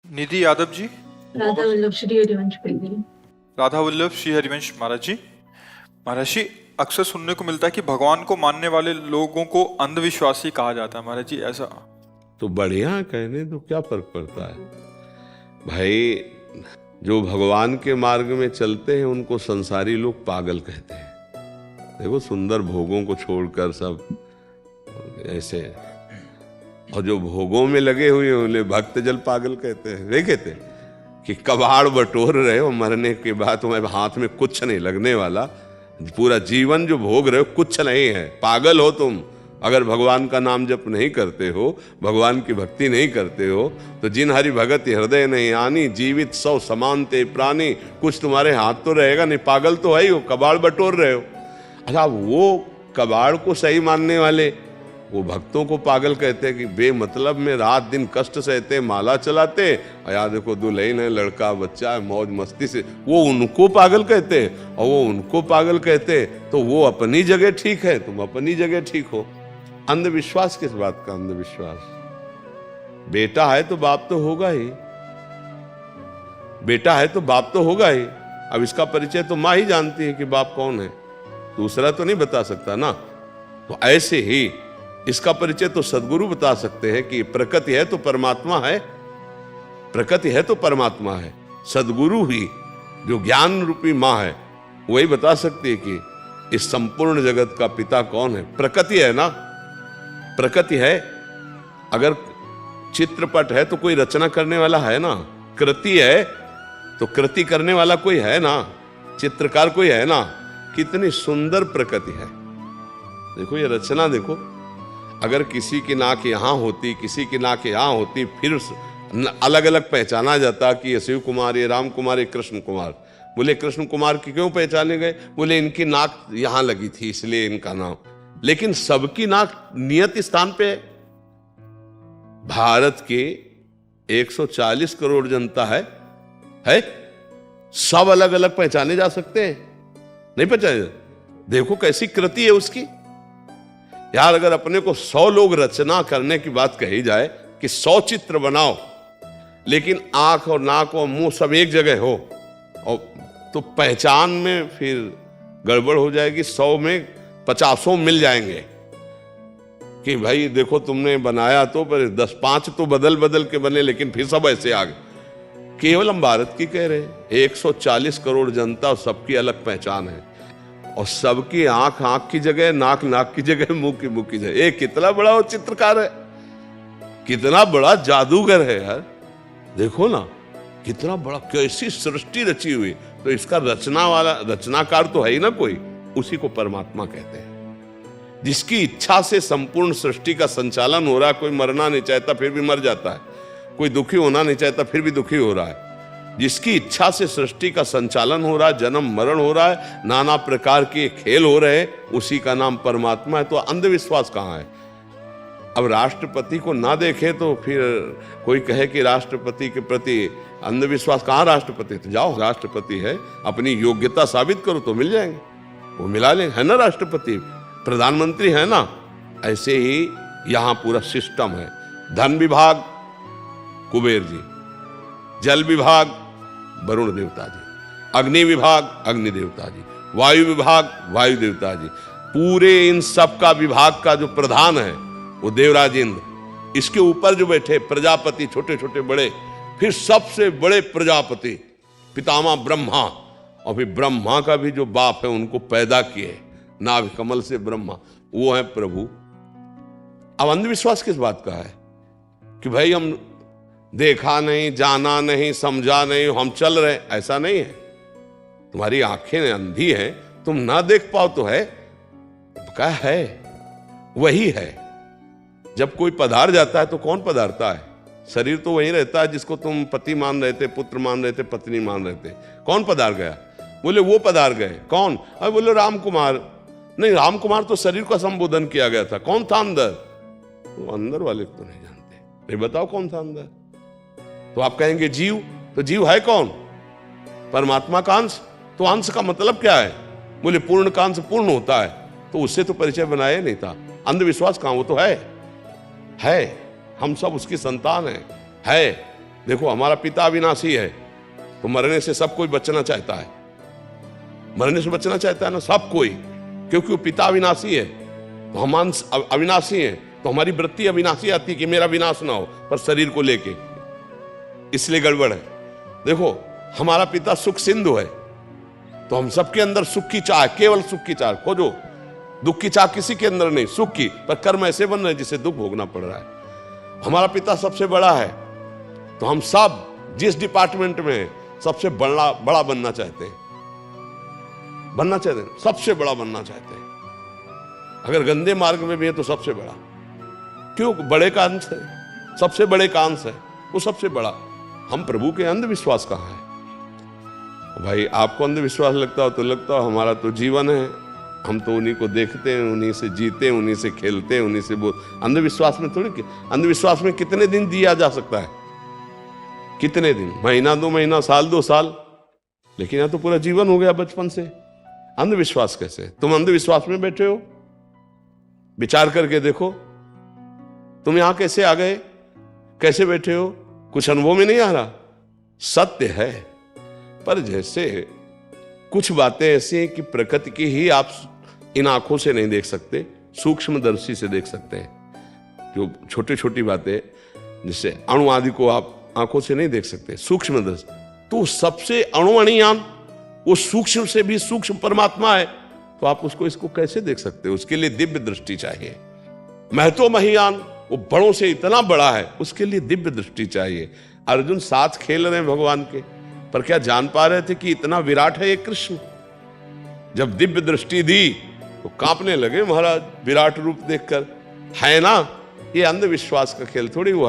निधि यादव जी। राधा वल्लभ श्री हरिवंश पैगड़ी। राधा वल्लभ श्री हरिवंश महाराज जी। महाराज जी, अक्सर सुनने को मिलता है कि भगवान को मानने वाले लोगों को अंधविश्वासी कहा जाता है। महाराज जी, ऐसा? तो बढ़िया है, कहने तो क्या फर्क पड़ता है भाई। जो भगवान के मार्ग में चलते हैं उनको संसारी लोग पागल कहते हैं। देखो, सुंदर भोगों को छोड़कर सब ऐसे, और जो भोगों में लगे हुए उन्हें भक्त जल पागल कहते हैं। वे कहते हैं कि कबाड़ बटोर रहे हो, मरने के बाद तुम्हारे हाथ में कुछ नहीं लगने वाला, पूरा जीवन जो भोग रहे हो कुछ नहीं है, पागल हो तुम। अगर भगवान का नाम जप नहीं करते हो, भगवान की भक्ति नहीं करते हो, तो जिन हरि भगत हृदय नहीं आनी, जीवित सौ समान ते प्राणी, कुछ तुम्हारे हाथ तो रहेगा नहीं, पागल तो है ही हो, कबाड़ बटोर रहे हो। अच्छा, वो कबाड़ को सही मानने वाले वो भक्तों को पागल कहते हैं कि बेमतलब में रात दिन कष्ट सहते, माला चलाते, यार देखो दुल्हन है, लड़का बच्चा है, मौज मस्ती से, वो उनको पागल कहते हैं। और वो उनको पागल कहते तो वो अपनी जगह ठीक है, तुम अपनी जगह ठीक हो। अंधविश्वास किस बात का अंधविश्वास? बेटा है तो बाप तो होगा ही, बेटा है तो बाप तो होगा ही। अब इसका परिचय तो माँ ही जानती है कि बाप कौन है, दूसरा तो नहीं बता सकता ना। तो ऐसे ही इसका परिचय तो सद्गुरु बता सकते हैं कि प्रकृति है तो परमात्मा है, प्रकृति है तो परमात्मा है। सद्गुरु ही जो ज्ञान रूपी माँ है वही बता सकती है कि इस संपूर्ण जगत का पिता कौन है। प्रकृति है ना, प्रकृति है। अगर चित्रपट है तो कोई रचना करने वाला है ना, कृति है तो कृति करने वाला कोई है ना, चित्रकार कोई है ना। कितनी सुंदर प्रकृति है, देखो ये रचना देखो। अगर किसी की नाक यहाँ होती, किसी की नाक यहाँ होती, फिर अलग अलग पहचाना जाता कि ये शिव कुमार, ये राम कुमार, ये कृष्ण कुमार। बोले कृष्ण कुमार की क्यों पहचाने गए? बोले इनकी नाक यहाँ लगी थी इसलिए इनका नाम। लेकिन सबकी नाक नियत स्थान पे है। भारत के 140 करोड़ जनता है, सब अलग अलग पहचाने जा सकते हैं? नहीं पहचाने जा। देखो कैसी कृति है उसकी यार। अगर अपने को 100 लोग रचना करने की बात कही जाए कि 100 चित्र बनाओ, लेकिन आंख और नाक और मुंह सब एक जगह हो, और तो पहचान में फिर गड़बड़ हो जाएगी। 100 में 50 मिल जाएंगे कि भाई देखो तुमने बनाया तो, पर 10-5 तो बदल बदल के बने, लेकिन फिर सब ऐसे आ गए। केवल हम भारत की कह रहे हैं, 140 करोड़ जनता, सबकी अलग पहचान है, और सबकी आंख आंख की जगह, नाक नाक की जगह, मुंह की जगह। एक कितना बड़ा वो चित्रकार है, कितना बड़ा जादूगर है यार। देखो ना कितना बड़ा, कैसी सृष्टि रची हुई। तो इसका रचनाकार तो है ही ना कोई, उसी को परमात्मा कहते हैं। जिसकी इच्छा से संपूर्ण सृष्टि का संचालन हो रहा है। कोई मरना नहीं चाहता फिर भी मर जाता है, कोई दुखी होना नहीं चाहता फिर भी दुखी हो रहा है। जिसकी इच्छा से सृष्टि का संचालन हो रहा है, जन्म मरण हो रहा है, नाना प्रकार के खेल हो रहे हैं, उसी का नाम परमात्मा है। तो अंधविश्वास कहाँ है? अब राष्ट्रपति को ना देखे तो फिर कोई कहे कि राष्ट्रपति के प्रति अंधविश्वास। कहाँ राष्ट्रपति? तो जाओ, राष्ट्रपति है, अपनी योग्यता साबित करो तो मिल जाएंगे, वो मिला लेंगे, है ना। राष्ट्रपति, प्रधानमंत्री है ना। ऐसे ही यहां पूरा सिस्टम है। धन विभाग कुबेर जी, जल विभाग वरुण देवता जी, अग्नि विभाग अग्नि देवता जी, वायु विभाग वायु देवता जी। पूरे इन सब का विभाग का जो प्रधान है वो देवराज इंद्र। इसके ऊपर जो बैठे प्रजापति, छोटे छोटे बड़े, फिर सबसे बड़े प्रजापति पितामह ब्रह्मा, और फिर ब्रह्मा का भी जो बाप है उनको पैदा किए, नाभि कमल से ब्रह्मा, वो है प्रभु। अब अंधविश्वास किस बात का है कि भाई हम देखा नहीं, जाना नहीं, समझा नहीं, हम चल रहे? ऐसा नहीं है। तुम्हारी आंखें अंधी हैं, तुम ना देख पाओ तो है क्या है? वही है। जब कोई पधार जाता है तो कौन पधारता है? शरीर तो वही रहता है जिसको तुम पति मान रहे थे, पुत्र मान रहे थे, पत्नी मान रहे थे। कौन पधार गया? बोले वो पधार गए। कौन? अरे बोले राम कुमार। नहीं, राम कुमार तो शरीर का संबोधन किया गया था। कौन था अंदर? वो अंदर वाले तो नहीं जानते। नहीं बताओ कौन था अंदर? तो आप कहेंगे जीव। तो जीव है कौन? परमात्मा का अंश। तो अंश का मतलब क्या है? बोले पूर्ण का अंश पूर्ण होता है। तो उससे तो परिचय बनाया नहीं था। अंधविश्वास कहां? वो तो है। हम सब उसकी संतान है। देखो हमारा पिता अविनाशी है, तो मरने से सब कोई बचना चाहता है, मरने से बचना चाहता है ना सब कोई, क्योंकि वो पिता अविनाशी है। तो हम अंश अविनाशी हैं, तो हमारी वृत्ति अविनाशी आती है कि मेरा विनाश ना हो, पर शरीर को लेके, इसलिए गड़बड़ है। देखो हमारा पिता सुख सिंधु है, तो हम सबके अंदर सुख की चाह, केवल सुख की चाह खोजो, दुख की चाह किसी के अंदर नहीं, सुख की, पर कर्म ऐसे बन रहे हैं जिसे दुख भोगना पड़ रहा है। हमारा पिता सबसे बड़ा है, तो हम सब जिस डिपार्टमेंट में हैं, सबसे बड़ा बनना चाहते हैं, सबसे बड़ा बनना चाहते हैं। अगर गंदे मार्ग में भी है तो सबसे बड़ा, क्यों? बड़े का अंश है, सबसे बड़े का अंश है, वो सबसे बड़ा। हम प्रभु के अंधविश्वास कहाँ है? भाई आपको अंधविश्वास लगता हो तो लगता हो, हमारा तो जीवन है, हम तो उन्हीं को देखते हैं, उन्हीं से जीते हैं, उन्हीं से खेलते हैं, उन्हीं से अंधविश्वास में थोड़ी, अंधविश्वास में कितने दिन दिया जा सकता है? कितने दिन? महीना, 2 महीना, साल, 2 साल, लेकिन यहां तो पूरा जीवन हो गया बचपन से। अंधविश्वास कैसे? तुम अंधविश्वास में बैठे हो, विचार करके देखो, तुम यहां कैसे आ गए, कैसे बैठे हो? कुछ अनुभव में नहीं आ रहा? सत्य है, पर जैसे कुछ बातें ऐसी हैं कि प्रकृति की ही आप इन आंखों से नहीं देख सकते, सूक्ष्मदर्शी से देख सकते हैं। जो छोटी छोटी बातें, जिससे अणु आदि को आप आंखों से नहीं देख सकते, सूक्ष्मदर्शी, तो सबसे अणुअणियान वो सूक्ष्म से भी सूक्ष्म परमात्मा है, तो आप उसको इसको कैसे देख सकते हो? उसके लिए दिव्य दृष्टि चाहिए। महतो महियान, वो बड़ों से इतना बड़ा है, उसके लिए दिव्य दृष्टि चाहिए। अर्जुन साथ खेल रहे हैं भगवान के, पर क्या जान पा रहे थे कि इतना विराट है ये कृष्ण? जब दिव्य दृष्टि दी तो कांपने लगे महाराज, विराट रूप देखकर। है ना, ये अंधविश्वास का खेल थोड़ी, वो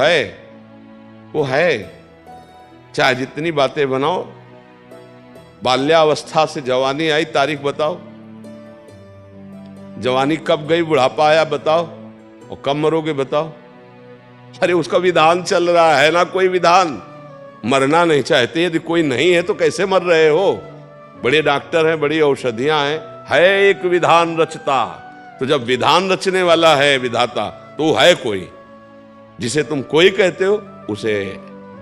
है। चाहे जितनी बातें बनाओ, बाल्यावस्था से जवानी आई, तारीख बताओ, जवानी कब गई, बुढ़ापा आया बताओ, और कब मरोगे बताओ। अरे उसका विधान चल रहा है ना, कोई विधान। मरना नहीं चाहते, यदि कोई नहीं है तो कैसे मर रहे हो? बड़े डॉक्टर हैं, बड़ी औषधियां हैं, है एक विधान रचता। तो जब विधान रचने वाला है विधाता, तो है कोई। जिसे तुम कोई कहते हो, उसे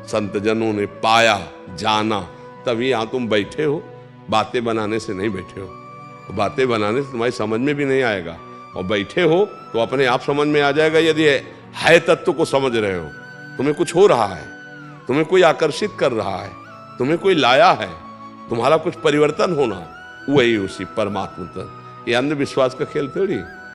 संत जनों ने पाया, जाना, तभी यहां तुम बैठे हो। बातें बनाने से नहीं बैठे हो, बातें बनाने से तुम्हारी समझ में भी नहीं आएगा, और बैठे हो तो अपने आप समझ में आ जाएगा। यदि है तत्व को समझ रहे हो, तुम्हें कुछ हो रहा है, तुम्हें कोई आकर्षित कर रहा है, तुम्हें कोई लाया है, तुम्हारा कुछ परिवर्तन होना, वही उसी परमात्मा तक। ये अंधविश्वास का खेल थोड़ी।